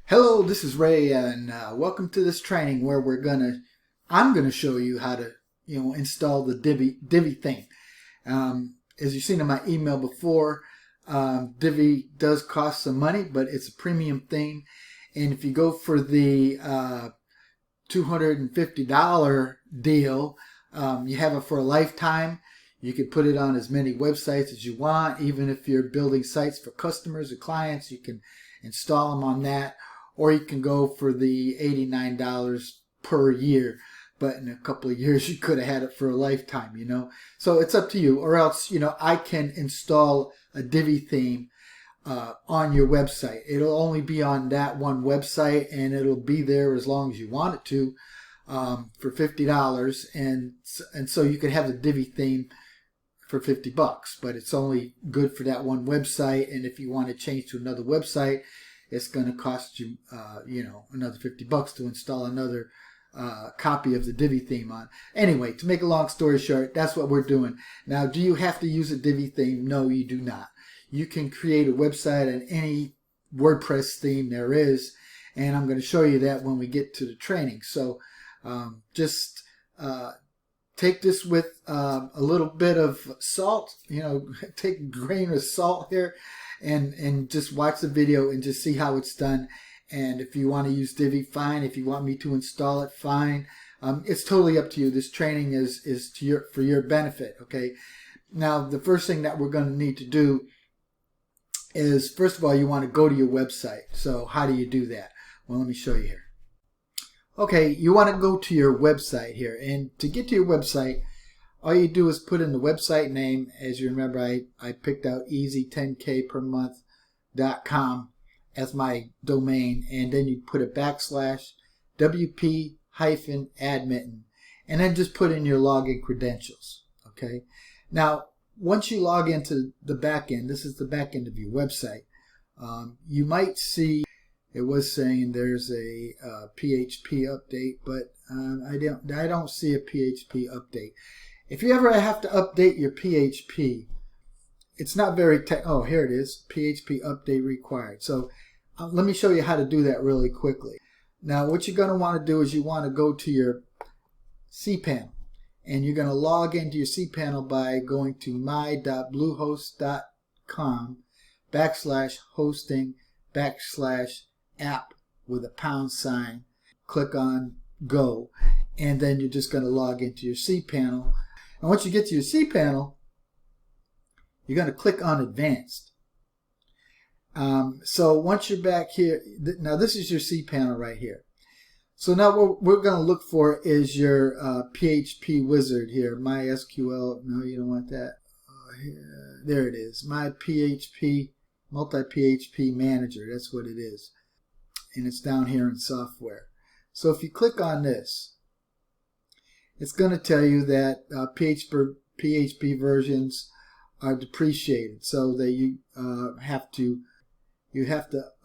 Hello, this is Ray, and welcome to this training where I'm gonna show you how to install the Divi theme. As you've seen in my email before, Divi does cost some money, but it's a premium theme, and if you go for the $250 deal, you have it for a lifetime. You can put it on as many websites as you want. Even if you're building sites for customers or clients, you can install them on that. Or you can go for the $89 per year. But in a couple of years, you could have had it for a lifetime, So it's up to you. Or else, I can install a Divi theme on your website. It'll only be on that one website, and it'll be there as long as you want it to for $50. And so you can have the Divi theme for $50, but it's only good for that one website. And if you want to change to another website, it's going to cost you, another $50 to install another copy of the Divi theme on. Anyway, to make a long story short, that's what we're doing. Now, do you have to use a Divi theme? No, you do not. You can create a website on any WordPress theme there is, and I'm going to show you that when we get to the training. So just take this with a little bit of salt, take a grain of salt here, and just watch the video and just see how it's done. And if you want to use Divi, fine. If you want me to install it, fine. It's totally up to you. This training is for your benefit, okay? Now, the first thing that we're going to need to do is, first of all, you want to go to your website. So how do you do that? Well, let me show you here. Okay, you want to go to your website here. And to get to your website, all you do is put in the website name. As you remember, I picked out easy10kpermonth.com as my domain, and then you put a / wp-admin, and then just put in your login credentials. Okay. Now, once you log into the back end, this is the back end of your website, you might see it was saying there's a PHP update, but I don't see a PHP update. If you ever have to update your PHP, it's not very oh, here it is, PHP Update Required. So let me show you how to do that really quickly. Now, what you're going to want to do is you want to go to your cPanel, and you're going to log into your cPanel by going to my.bluehost.com/hosting/app with a £. Click on Go, and then you're just going to log into your cPanel. And once you get to your cPanel, you're going to click on Advanced. So once you're back here, now this is your cPanel right here. So now what we're going to look for is your PHP wizard here, MySQL. No, you don't want that. There it is, my PHP, multi-PHP manager. That's what it is. And it's down here in software. So if you click on this, it's going to tell you that PHP versions are depreciated, so that you have to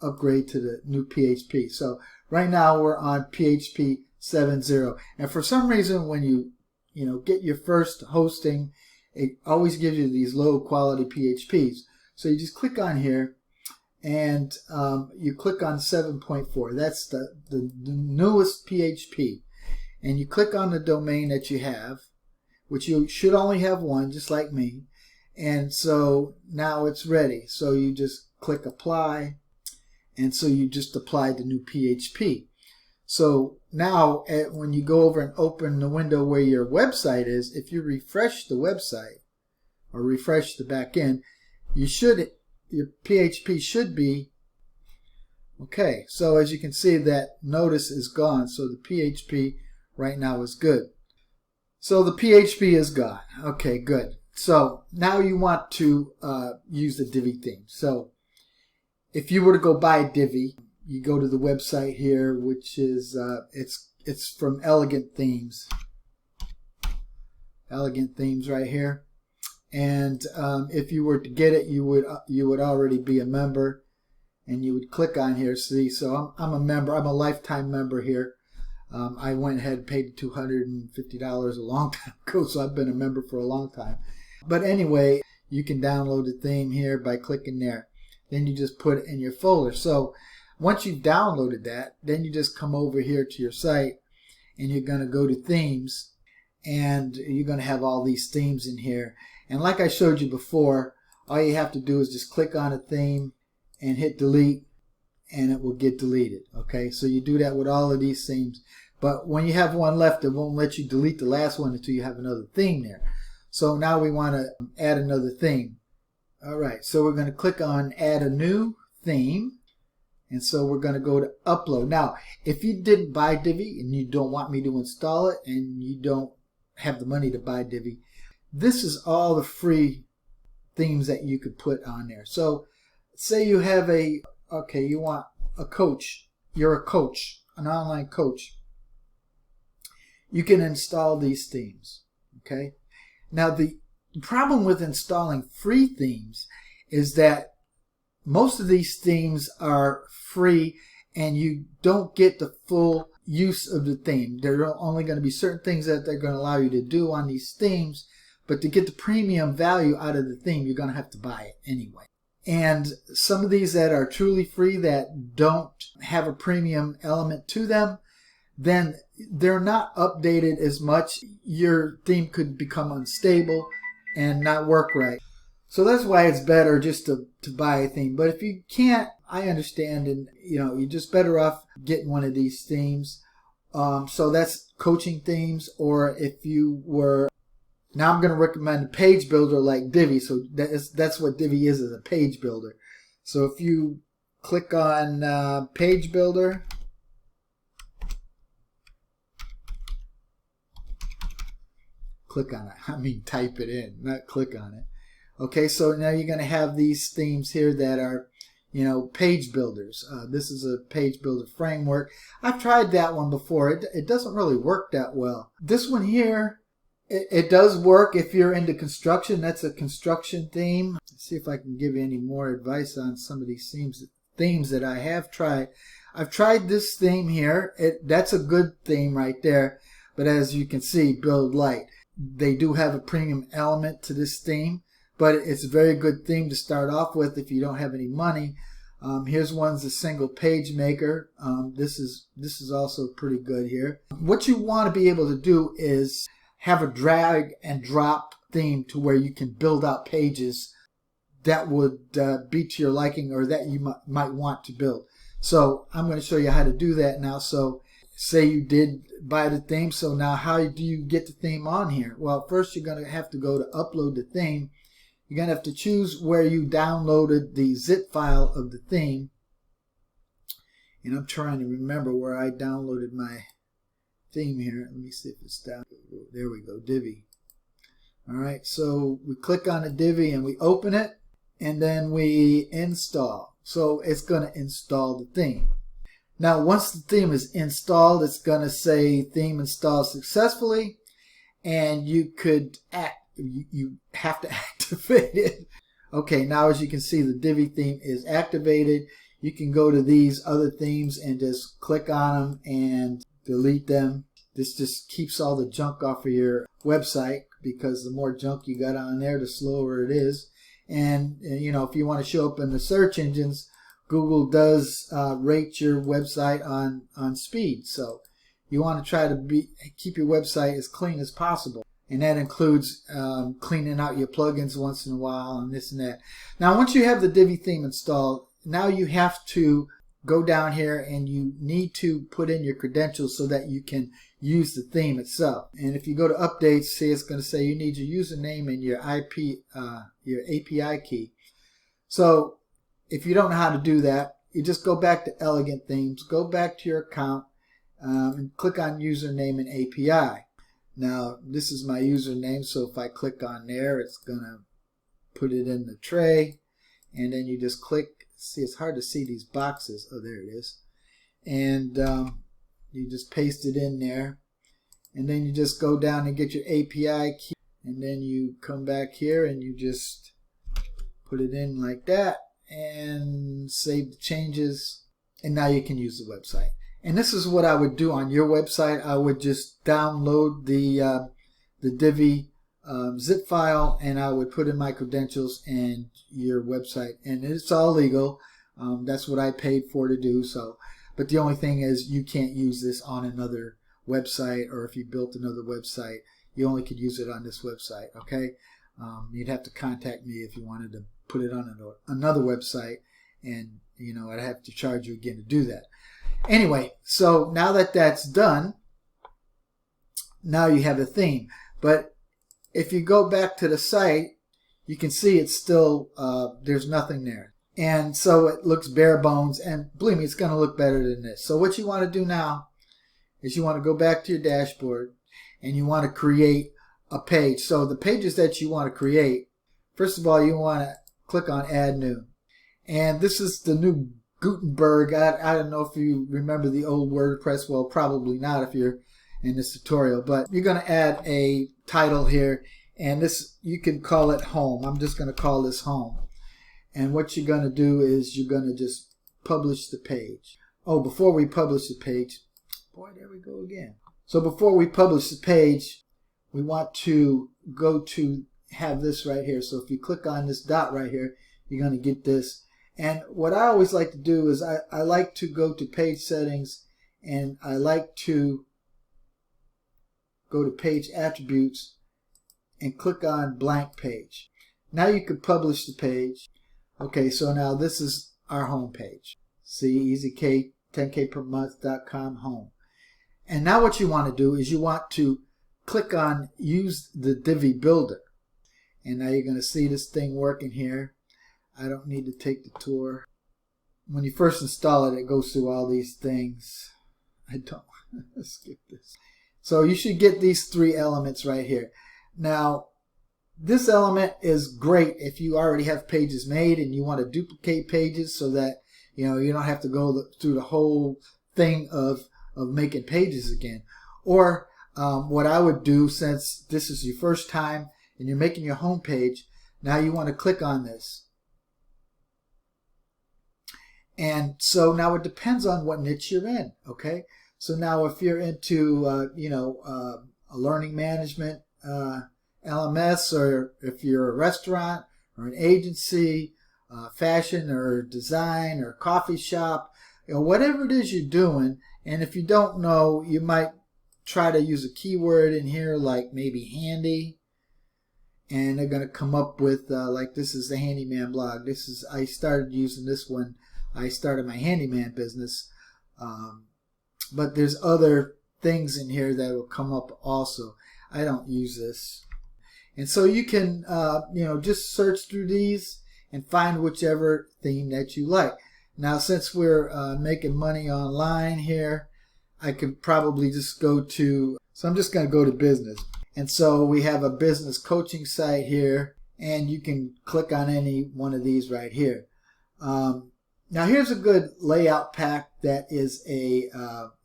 upgrade to the new PHP. So right now we're on PHP 7.0, and for some reason when you get your first hosting, it always gives you these low quality PHPs. So you just click on here, and you click on 7.4. That's the newest PHP. And you click on the domain that you have, which you should only have one, just like me. And so now it's ready. So you just click Apply, and so you just applied the new PHP. So now when you go over and open the window where your website is, if you refresh the website or refresh the back end, your PHP should be okay. So as you can see, that notice is gone. So the PHP right now is good. So the PHP is gone. Okay, good. So now you want to use the Divi theme. So if you were to go buy Divi, you go to the website here, which is it's from Elegant Themes. Elegant Themes right here. And if you were to get it, you would already be a member, and you would click on here. See, so I'm a member. I'm a lifetime member here. I went ahead and paid $250 a long time ago, so I've been a member for a long time. But anyway, you can download the theme here by clicking there. Then you just put it in your folder. So Once you've downloaded that, then you just come over here to your site and you're going to go to themes, and you're going to have all these themes in here. And like I showed you before, all you have to do is just click on a theme and hit delete, and it will get deleted. Okay, so you do that with all of these themes, but when you have one left, it won't let you delete the last one until you have another theme there. So now we want to add another theme. All right, so we're going to click on add a new theme. And so we're going to go to upload. Now, if you didn't buy Divi and you don't want me to install it and you don't have the money to buy Divi, this is all the free themes that you could put on there. So say you have you want a coach. You're a coach, an online coach. You can install these themes. Okay. Now, the problem with installing free themes is that most of these themes are free and you don't get the full use of the theme. There are only going to be certain things that they're going to allow you to do on these themes, but to get the premium value out of the theme, you're going to have to buy it anyway. And some of these that are truly free that don't have a premium element to them, then they're not updated as much. Your theme could become unstable and not work right. So that's why it's better just to buy a theme. But if you can't, I understand, and you're just better off getting one of these themes. So that's coaching themes, or if you were, now I'm going to recommend a page builder like Divi. So that's what Divi is a page builder. So if you click on page builder, click on it. I mean type it in, not click on it. Okay, so now you're going to have these themes here that are, page builders. This is a page builder framework. I've tried that one before. It doesn't really work that well. This one here, it does work if you're into construction. That's a construction theme. Let's see if I can give you any more advice on some of these themes that I have tried. I've tried this theme here. That's a good theme right there. But as you can see, Build Light. They do have a premium element to this theme. But it's a very good theme to start off with if you don't have any money. Here's one's a single page maker. This is also pretty good here. What you want to be able to do is have a drag and drop theme to where you can build out pages that would be to your liking or that you might want to build. So I'm going to show you how to do that now. So say you did buy the theme. So now how do you get the theme on here? Well, first you're going to have to go to upload the theme. You're going to have to choose where you downloaded the zip file of the theme. And I'm trying to remember where I downloaded my theme here. Let me see if it's down. There we go, Divi. All right, so we click on the Divi and we open it, and then we install. So it's going to install the theme. Now, once the theme is installed, it's going to say theme installed successfully, and you have to activate it. Okay, now as you can see, the Divi theme is activated. You can go to these other themes and just click on them and delete them. This just keeps all the junk off of your website, because the more junk you got on there, the slower it is. And if you want to show up in the search engines, Google does rate your website on speed. So you want to try to keep your website as clean as possible. And that includes cleaning out your plugins once in a while and this and that. Now, once you have the Divi theme installed, now you have to go down here and you need to put in your credentials so that you can use the theme itself. And if you go to updates, see, it's going to say you need your username and your API key. So if you don't know how to do that, you just go back to Elegant Themes, go back to your account, and click on username and API. Now, this is my username, so if I click on there, it's going to put it in the tray, and then you just click. See, it's hard to see these boxes. Oh, there it is. And you just paste it in there, and then you just go down and get your API key, and then you come back here and you just put it in like that and save the changes, and now you can use the website. And this is what I would do on your website. I would just download the Divi zip file, and I would put in my credentials and your website. And it's all legal. That's what I paid for to do. So, but the only thing is you can't use this on another website, or if you built another website, you only could use it on this website. Okay, you'd have to contact me if you wanted to put it on another website, and I'd have to charge you again to do that. Anyway, so now that that's done, now you have a theme. But if you go back to the site, you can see it's still, there's nothing there. And so it looks bare bones, and believe me, it's going to look better than this. So what you want to do now is you want to go back to your dashboard, and you want to create a page. So the pages that you want to create, first of all, you want to click on Add New. And this is the new Gutenberg. I don't know if you remember the old WordPress. Well, probably not if you're in this tutorial. But you're going to add a title here. And this, you can call it Home. I'm just going to call this Home. And what you're going to do is you're going to just publish the page. Oh, before we publish the page, boy, there we go again. So before we publish the page, we want to go to have this right here. So if you click on this dot right here, you're going to get this. And what I always like to do is I like to go to page settings, and I like to go to page attributes and click on blank page. Now you can publish the page. Okay, so now this is our home page. See, easyk10kpermonth.com home. And now what you want to do is you want to click on use the Divi Builder. And now you're going to see this thing working here. I don't need to take the tour. When you first install it, it goes through all these things. I don't. Skip this. So you should get these three elements right here. Now, this element is great if you already have pages made and you want to duplicate pages so that you don't have to go through the whole thing of making pages again. Or what I would do, since this is your first time and you're making your home page, now you want to click on this. And so now it depends on what niche you're in, okay? So now if you're into, a learning management LMS, or if you're a restaurant or an agency, fashion or design or coffee shop, whatever it is you're doing, and if you don't know, you might try to use a keyword in here like maybe handy, and they're going to come up with, like this is the handyman blog. I started using this one. I started my handyman business, but there's other things in here that will come up also. I don't use this. And so you can, just search through these and find whichever theme that you like. Now, since we're making money online here, I could probably just go to, so I'm just going to go to business. And so we have a business coaching site here, and you can click on any one of these right here. Now here's a good layout pack that is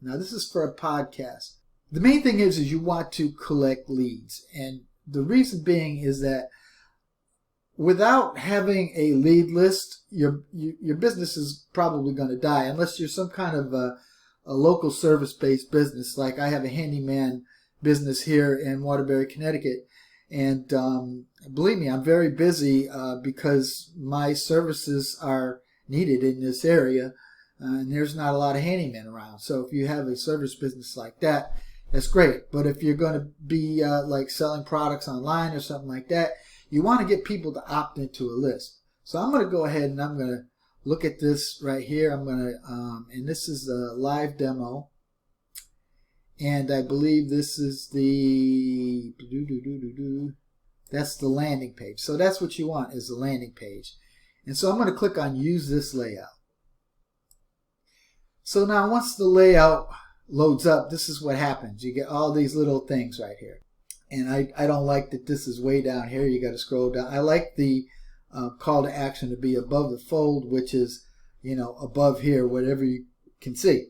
now this is for a podcast. The main thing is you want to collect leads. And the reason being is that without having a lead list, your business is probably going to die unless you're some kind of a local service-based business. Like I have a handyman business here in Waterbury, Connecticut. And believe me, I'm very busy because my services are needed in this area, and there's not a lot of handymen around. So if you have a service business like that, that's great. But if you're going to be like selling products online or something like that, you want to get people to opt into a list. So I'm going to go ahead and I'm going to look at this right here. I'm going to, and this is the live demo. And I believe this is the, that's the landing page. So that's what you want, is the landing page. And so I'm going to click on use this layout. So now once the layout loads up, this is what happens. You get all these little things right here. And I don't like that this is way down here. You got to scroll down. I like the call to action to be above the fold, which is, above here, whatever you can see.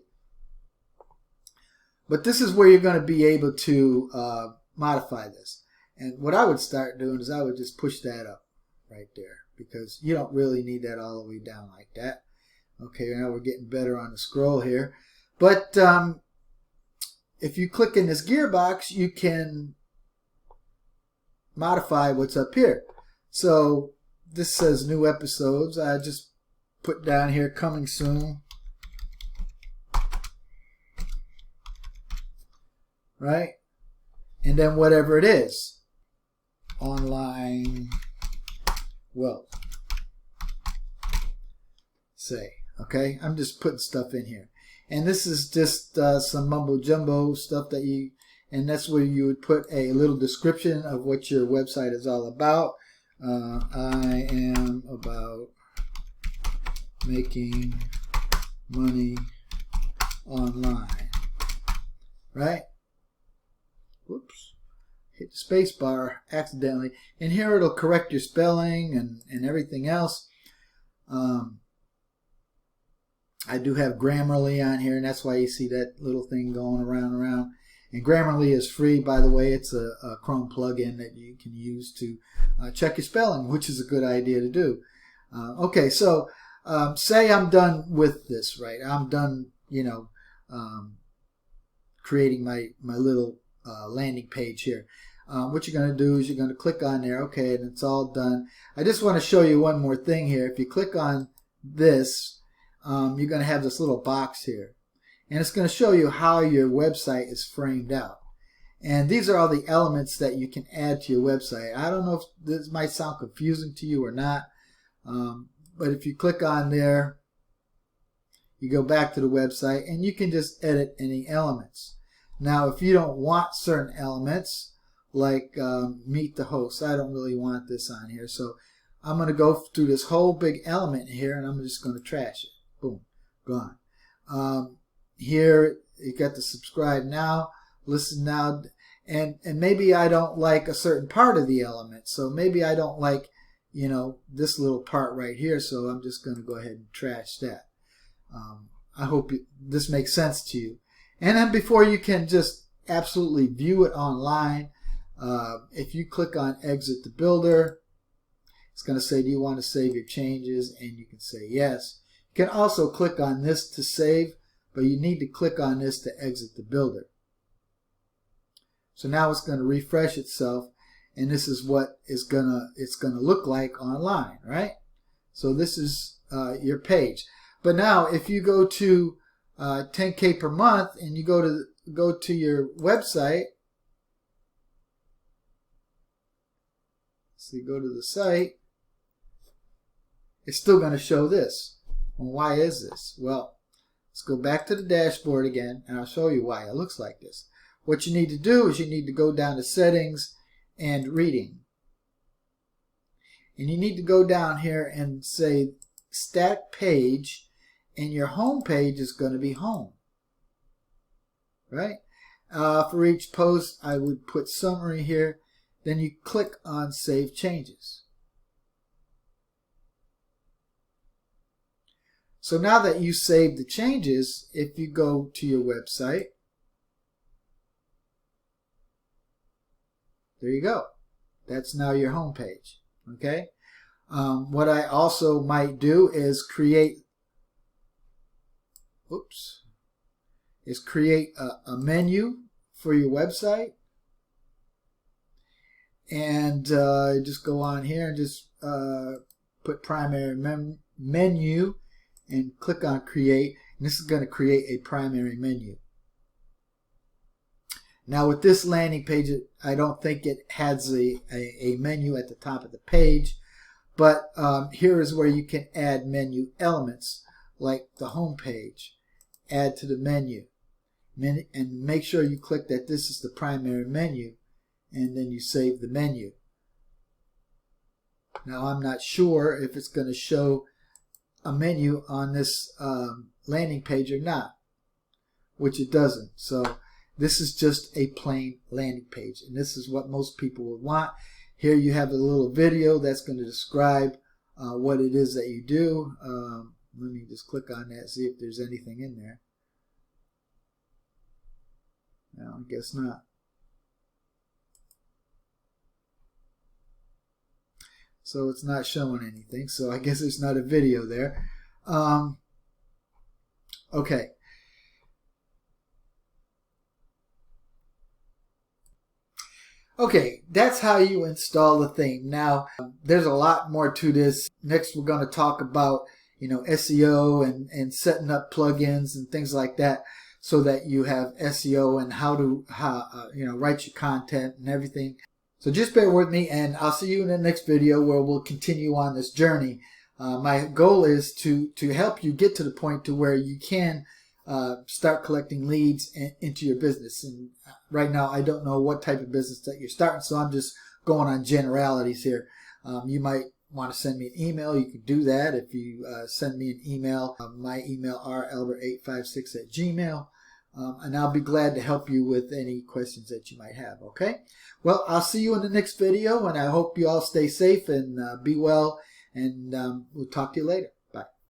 But this is where you're going to be able to modify this. And what I would start doing is I would just push that up right there, because you don't really need that all the way down like that. Okay, now we're getting better on the scroll here. But if you click in this gearbox, you can modify what's up here. So this says new episodes. I just put down here coming soon. Right? And then whatever it is. Online wealth. Say. Okay? I'm just putting stuff in here. And this is just some mumbo jumbo stuff that you, and that's where you would put a little description of what your website is all about. I am about making money online. Right? Whoops. Hit the space bar accidentally. And here it'll correct your spelling and everything else. I do have Grammarly on here, and that's why you see that little thing going around. And Grammarly is free, by the way. It's a Chrome plugin that you can use to check your spelling, which is a good idea to do. Okay, so say I'm done with this, right? I'm done, creating my little landing page here. What you're going to do is you're going to click on there. Okay, and it's all done. I just want to show you one more thing here. If you click on this, you're going to have this little box here. And it's going to show you how your website is framed out. And these are all the elements that you can add to your website. I don't know if this might sound confusing to you or not. But if you click on there, you go back to the website and you can just edit any elements. Now, if you don't want certain elements, like meet the host, I don't really want this on here. So I'm going to go through this whole big element here and I'm just going to trash it. Boom, gone. Here you got the subscribe now, listen now, and maybe I don't like a certain part of the element. So maybe I don't like, this little part right here. So I'm just going to go ahead and trash that. I hope this makes sense to you. And then before you can just absolutely view it online, if you click on Exit the Builder, it's going to say, do you want to save your changes? And you can say yes. You can also click on this to save, but you need to click on this to exit the builder. So now it's going to refresh itself, and this is what it's gonna look like online, right? So this is your page. But now if you go to 10K per month and you go to your website, so you go to the site, it's still going to show this. Well, why is this? Well, let's go back to the dashboard again, and I'll show you why it looks like this. What you need to do is you need to go down to Settings and Reading. And you need to go down here and say Static Page, and your home page is going to be Home. Right? For each post, I would put Summary here. Then you click on Save Changes. So now that you saved the changes, if you go to your website, there you go. That's now your home page. Okay. What I also might do is create a menu for your website, and just go on here and just put primary menu and click on create, and this is going to create a primary menu. Now with this landing page, I don't think it has a menu at the top of the page, but here is where you can add menu elements like the home page. Add to the menu, and make sure you click that this is the primary menu, and then you save the menu. Now I'm not sure if it's going to show a menu on this landing page or not, which it doesn't. So this is just a plain landing page, and this is what most people would want. Here you have a little video that's going to describe what it is that you do. Let me just click on that, see if there's anything in there. No, I guess not. So it's not showing anything, so I guess there's not a video there. Okay. Okay, that's how you install the theme. Now, there's a lot more to this. Next, we're going to talk about, SEO and setting up plugins and things like that, so that you have SEO and how to write your content and everything. So just bear with me, and I'll see you in the next video where we'll continue on this journey. My goal is to help you get to the point to where you can start collecting leads into your business. And right now I don't know what type of business that you're starting, so I'm just going on generalities here. You might want to send me an email. You can do that if you send me an email. My email ralbert856@gmail. And I'll be glad to help you with any questions that you might have. Okay? Well, I'll see you in the next video, and I hope you all stay safe and be well, and we'll talk to you later.